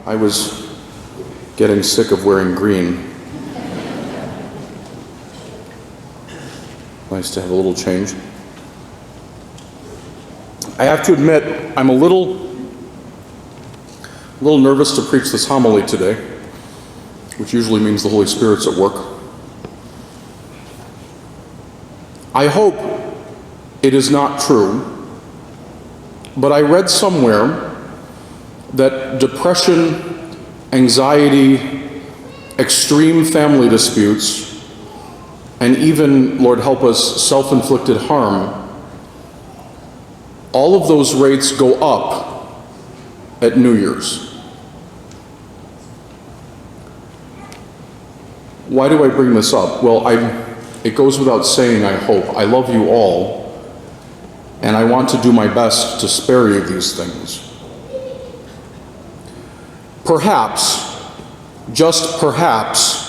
I was getting sick of wearing green. Nice to have a little change. I have to admit, I'm a little nervous to preach this homily today, which usually means the Holy Spirit's at work. I hope it is not true, but I read somewhere that depression, anxiety, extreme family disputes, and even, Lord help us, self-inflicted harm, all of those rates go up at New Year's. Why do I bring this up? Well, it goes without saying, I hope. I love you all, and I want to do my best to spare you these things. Perhaps, just perhaps,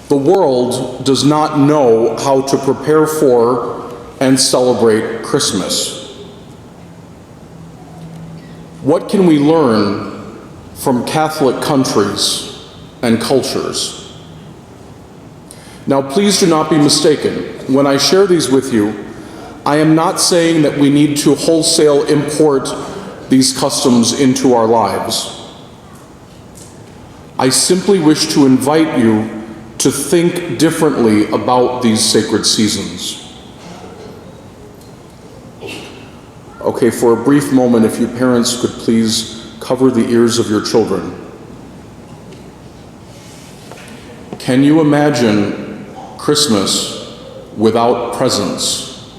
the world does not know how to prepare for and celebrate Christmas. What can we learn from Catholic countries and cultures? Now, please do not be mistaken. When I share these with you, I am not saying that we need to wholesale import these customs into our lives. I simply wish to invite you to think differently about these sacred seasons. Okay, for a brief moment, if you parents could please cover the ears of your children. Can you imagine Christmas without presents?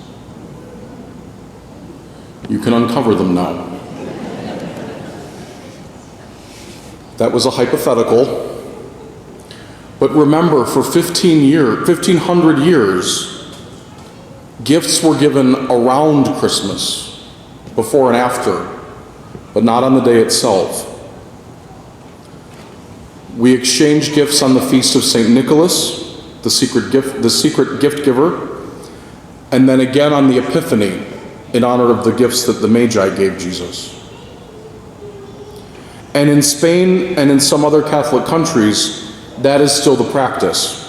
You can uncover them now. That was a hypothetical. But remember, for 1,500 years, gifts were given around Christmas, before and after, but not on the day itself. We exchange gifts on the feast of St. Nicholas, the secret gift giver, and then again on the Epiphany, in honor of the gifts that the Magi gave Jesus. And in Spain and in some other Catholic countries, that is still the practice.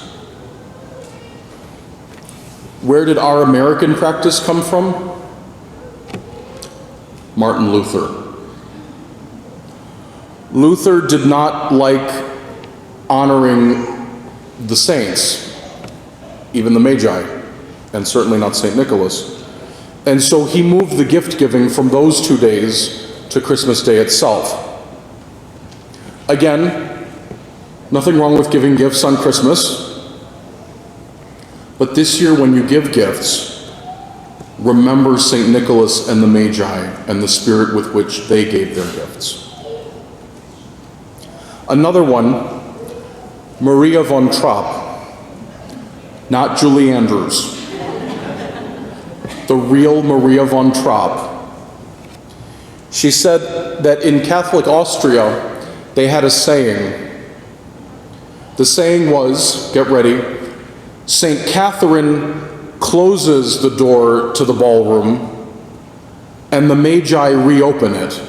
Where did our American practice come from? Martin Luther. Luther did not like honoring the saints, even the Magi, and certainly not St. Nicholas. And so he moved the gift giving from those 2 days to Christmas Day itself. Again, nothing wrong with giving gifts on Christmas, but this year when you give gifts, remember St. Nicholas and the Magi and the spirit with which they gave their gifts. Another one, Maria von Trapp, not Julie Andrews, the real Maria von Trapp. She said that in Catholic Austria, they had a saying. The saying was, get ready, St. Catherine closes the door to the ballroom and the Magi reopen it.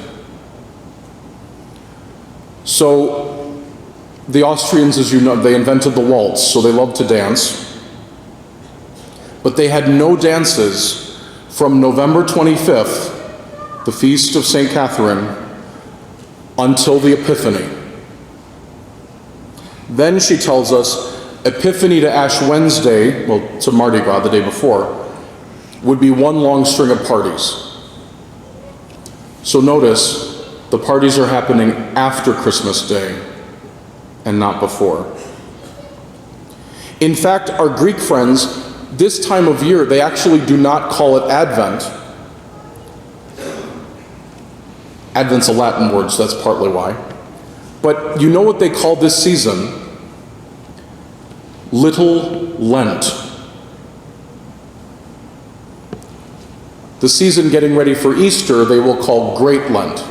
So the Austrians, as you know, they invented the waltz, so they loved to dance. But they had no dances from November 25th, the feast of St. Catherine, until the Epiphany. Then she tells us, Epiphany to Ash Wednesday, well, to Mardi Gras the day before, would be one long string of parties. So notice, the parties are happening after Christmas Day and not before. In fact, our Greek friends, this time of year, they actually do not call it Advent. Advent's a Latin word, so that's partly why. But you know what they call this season? Little Lent. The season getting ready for Easter, they will call Great Lent.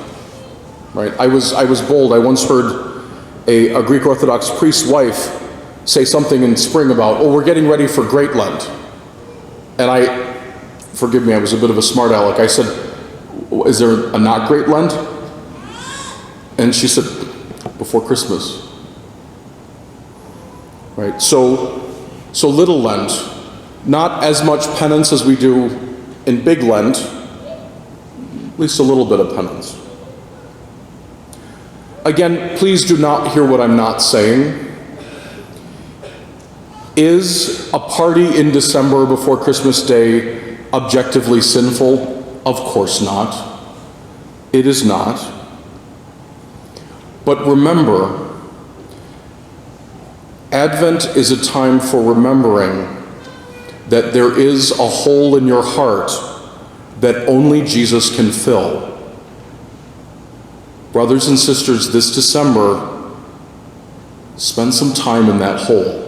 Right? I was bold. I once heard a Greek Orthodox priest's wife say something in spring about, oh, we're getting ready for Great Lent. And forgive me, I was a bit of a smart aleck. I said, is there a not Great Lent? And she said, before Christmas. Right? So Little Lent, not as much penance as we do in Big Lent, at least a little bit of penance. Again, please do not hear what I'm not saying. Is a party in December before Christmas Day objectively sinful? Of course not. It is not. But remember, Advent is a time for remembering that there is a hole in your heart that only Jesus can fill. Brothers and sisters, this December, spend some time in that hole.